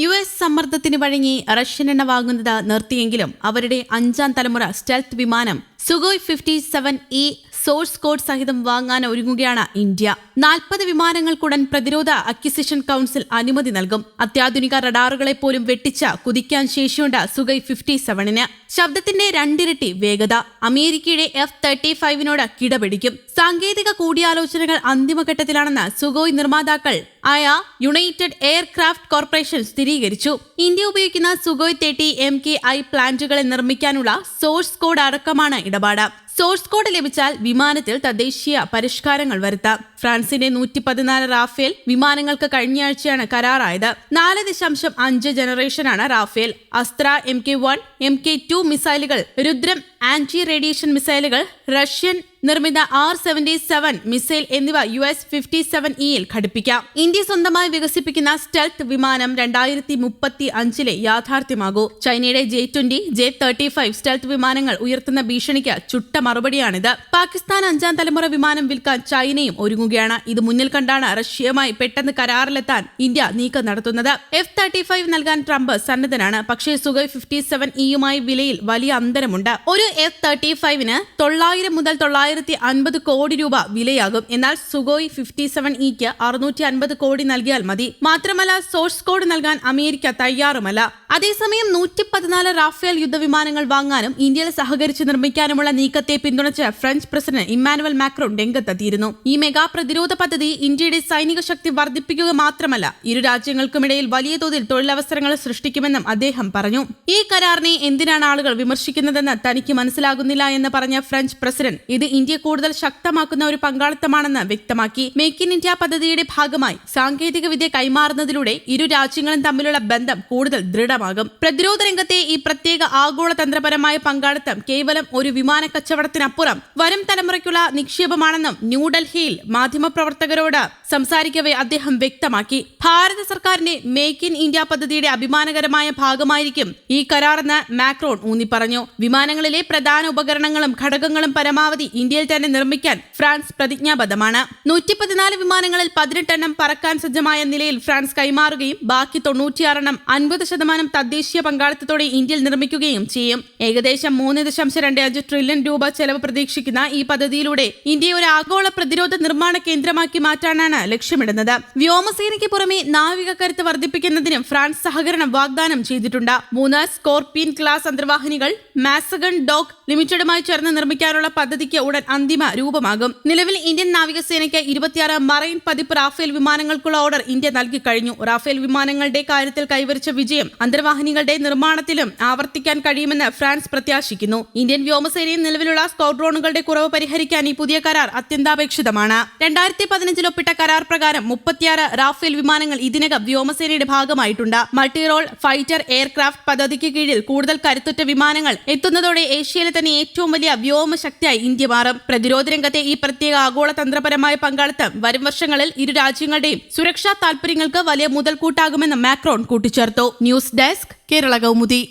US സമ്മർദ്ദത്തിന് വഴങ്ങി Russian എണ്ണ വാങ്ങുന്നത് നിർത്തിയെങ്കിലും അവരുടെ 5ാം തലമുറ സ്റ്റെൽത്ത് വിമാനം സുഖോയ് 57E സോഴ്സ് കോഡ് സഹിതം വാങ്ങാൻ ഒരുങ്ങുകയാണ് ഇന്ത്യ. 40 വിമാനങ്ങൾക്കുടൻ പ്രതിരോധ അക്വിസിഷൻ കൌൺസിൽ അനുമതി നൽകും. അത്യാധുനിക റഡാറുകളെ പോലും വെട്ടിച്ച കുതിക്കാൻ ശേഷിയുണ്ട് സുഖോയ് 57-ന്. ശബ്ദത്തിന്റെ 2 ഇരട്ടി വേഗത അമേരിക്കയുടെ F-35നോട് കിടപിടിക്കും. സാങ്കേതിക കൂടിയാലോചനകൾ അന്തിമഘട്ടത്തിലാണെന്ന് സുഖോയ് നിർമ്മാതാക്കൾ ആയ യുണൈറ്റഡ് എയർക്രാഫ്റ്റ് കോർപ്പറേഷൻ സ്ഥിരീകരിച്ചു. ഇന്ത്യ ഉപയോഗിക്കുന്ന സുഖോയ് 30 MKI പ്ലാന്റുകളെ നിർമ്മിക്കാനുള്ള സോഴ്സ് കോഡ് അടക്കമാണ് ഇടപാട്. സോഴ്സ് കോഡ് ലഭിച്ചാൽ വിമാനത്തിൽ തദ്ദേശീയ പരിഷ്കാരങ്ങൾ വരുത്താം. ഫ്രാൻസിന്റെ 114 റാഫേൽ വിമാനങ്ങൾക്ക് കഴിഞ്ഞയാഴ്ചയാണ് കരാറായത്. 4.5 ജനറേഷനാണ് റാഫേൽ. അസ്ത്ര MK1, MK2 മിസൈലുകൾ, രുദ്രം ആന്റി റേഡിയേഷൻ മിസൈലുകൾ, റഷ്യൻ നിർമ്മിത R-77 മിസൈൽ എന്നിവ US 57Eയിൽ ഘടിപ്പിക്കാം. ഇന്ത്യ സ്വന്തമായി വികസിപ്പിക്കുന്ന സ്റ്റെൽത്ത് വിമാനം 2035 യാഥാർത്ഥ്യമാകൂ. ചൈനയുടെ J-20, J-35 സ്റ്റെൽത്ത് വിമാനങ്ങൾ ഉയർത്തുന്ന ഭീഷണിക്ക് ചുട്ട മറുപടിയാണിത്. പാകിസ്ഥാൻ 5ാം തലമുറ വിമാനം വിൽക്കാൻ ചൈനയും ഒരുങ്ങുകയാണ്. ഇത് മുന്നിൽ കണ്ടാണ് റഷ്യയുമായി പെട്ടെന്ന് കരാറിലെത്താൻ ഇന്ത്യ നീക്കം നടത്തുന്നത്. F-35 നൽകാൻ ട്രംപ് സന്നദ്ധനാണ്. പക്ഷേ സുഖോയ് 57Eയുമായി വിലയിൽ വലിയ അന്തരമുണ്ട്. ഒരു F-35ന് 900 മുതൽ 950 കോടി രൂപ വിലയാകും. എന്നാൽ സുഖോയ് 57Eക്ക് 650 കോടി നൽകിയാൽ മതി. മാത്രമല്ല സോഴ്സ് കോഡ് നൽകാൻ അമേരിക്ക തയ്യാറുമല്ല. അതേസമയം 114 റാഫേൽ യുദ്ധവിമാനങ്ങൾ വാങ്ങാനും ഇന്ത്യയിൽ സഹകരിച്ച് നിർമ്മിക്കാനുമുള്ള നീക്കത്തെ പിന്തുണച്ച് ഫ്രഞ്ച് പ്രസിഡന്റ് ഇമ്മാനുവൽ മാക്രോൺ രംഗത്തെത്തിയിരുന്നു. ഈ മെഗാ പ്രതിരോധ പദ്ധതി ഇന്ത്യയുടെ സൈനിക ശക്തി വർദ്ധിപ്പിക്കുക മാത്രമല്ല ഇരു രാജ്യങ്ങൾക്കുമിടയിൽ വലിയ തോതിൽ തൊഴിലവസരങ്ങൾ സൃഷ്ടിക്കുമെന്നും അദ്ദേഹം പറഞ്ഞു. ഈ കരാറിനെ എന്തിനാണ് ആളുകൾ വിമർശിക്കുന്നതെന്ന് തനിക്ക് മനസ്സിലാകുന്നില്ല എന്ന് പറഞ്ഞ ഫ്രഞ്ച് പ്രസിഡന്റ് ഇത് ഇന്ത്യ കൂടുതൽ ശക്തമാക്കുന്ന ഒരു പങ്കാളിത്തമാണെന്ന് വ്യക്തമാക്കി. മേക്ക് ഇൻ ഇന്ത്യ പദ്ധതിയുടെ ഭാഗമായി സാങ്കേതിക വിദ്യ കൈമാറുന്നതിലൂടെ ഇരു രാജ്യങ്ങളും തമ്മിലുള്ള ബന്ധം കൂടുതൽ ദൃഢമാകും. പ്രതിരോധ രംഗത്തെ ഈ പ്രത്യേക ആഗോള തന്ത്രപരമായ പങ്കാളിത്തം കേവലം ഒരു വിമാന കച്ചവടത്തിനപ്പുറം വരും തലമുറയ്ക്കുള്ള നിക്ഷേപമാണെന്നും ന്യൂഡൽഹിയിൽ മാധ്യമപ്രവർത്തകരോട് സംസാരിക്കവേ അദ്ദേഹം വ്യക്തമാക്കി. ഭാരത സർക്കാരിന്റെ മേക്ക് ഇൻ ഇന്ത്യ പദ്ധതിയുടെ അഭിമാനകരമായ ഭാഗമായിരിക്കും ഈ കരാറെന്ന് മാക്രോൺ ഊന്നിപ്പറഞ്ഞു. വിമാനങ്ങളിലെ പ്രധാന ഉപകരണങ്ങളും ഘടകങ്ങളും പരമാവധി ഇന്ത്യയിൽ തന്നെ നിർമ്മിക്കാൻ ഫ്രാൻസ് പ്രതിജ്ഞാബദ്ധമാണ്. 114 വിമാനങ്ങളിൽ 18 എണ്ണം പറക്കാൻ സജ്ജമായ നിലയിൽ ഫ്രാൻസ് കൈമാറുകയും ബാക്കി 96 50% തദ്ദേശീയ പങ്കാളിത്തത്തോടെ ഇന്ത്യയിൽ നിർമ്മിക്കുകയും ചെയ്യും. ഏകദേശം 3.25 ട്രില്യൺ രൂപ ചെലവ് പ്രതീക്ഷിക്കുന്ന ഈ പദ്ധതിയിലൂടെ ഇന്ത്യയെ ഒരു ആഗോള പ്രതിരോധ നിർമ്മാണ കേന്ദ്രമാക്കി മാറ്റാനാണ് ലക്ഷ്യമിടുന്നത്. വ്യോമസേനയ്ക്ക് പുറമെ നാവിക കരുത്ത് വർദ്ധിപ്പിക്കുന്നതിനും ഫ്രാൻസ് സഹകരണം വാഗ്ദാനം ചെയ്തിട്ടുണ്ട്. 3 സ്കോർപിയൻ ക്ലാസ് അന്തർവാഹിനികൾ മാസഗൺ ഡോക്ക് ലിമിറ്റഡുമായി ചേർന്ന് നിർമ്മിക്കാനുള്ള പദ്ധതിക്ക് ഉടൻ അന്തിമ രൂപമാകും. നിലവിൽ ഇന്ത്യൻ നാവികസേനയ്ക്ക് 26 മറൈൻ പതിപ്പ് റാഫേൽ വിമാനങ്ങൾക്കുള്ള ഓർഡർ ഇന്ത്യ നൽകി കഴിഞ്ഞു. റാഫേൽ വിമാനങ്ങളുടെ കാര്യത്തിൽ കൈവരിച്ച വിജയം അന്തർവാഹിനികളുടെ നിർമ്മാണത്തിലും ആവർത്തിക്കാൻ കഴിയുമെന്ന് ഫ്രാൻസ് പ്രത്യാശിക്കുന്നു. ഇന്ത്യൻ വ്യോമസേനയിൽ നിലവിലുള്ള സ്ക്വാഡ്രോണുകളുടെ കുറവ് പരിഹരിക്കാൻ ഈ പുതിയ കരാർ അത്യന്താപേക്ഷിതമാണ്. 2015 ഒപ്പിട്ട കരാർ പ്രകാരം 36 റാഫേൽ വിമാനങ്ങൾ ഇതിനകം വ്യോമസേനയുടെ ഭാഗമായിട്ടുണ്ട്. മൾട്ടി റോൾ ഫൈറ്റർ എയർക്രാഫ്റ്റ് പദ്ധതിക്ക് കീഴിൽ കൂടുതൽ കരുത്തുറ്റ വിമാനങ്ങൾ എത്തുന്നതോടെ ഏഷ്യയിലെ തന്നെ ഏറ്റവും വലിയ വ്യോമശക്തിയായി ഇന്ത്യ മാറും. പ്രതിരോധ രംഗത്തെ ഈ പ്രത്യേക ആഗോള തന്ത്രപരമായ പങ്കാളിത്തം വരും വർഷങ്ങളിൽ ഇരു രാജ്യങ്ങളുടെയും സുരക്ഷാ താൽപര്യങ്ങൾക്ക് വലിയ മുതൽക്കൂട്ടാകുമെന്ന് മാക്രോൺ കൂട്ടിച്ചേർത്തു. News desk, Kerala Kaumudi.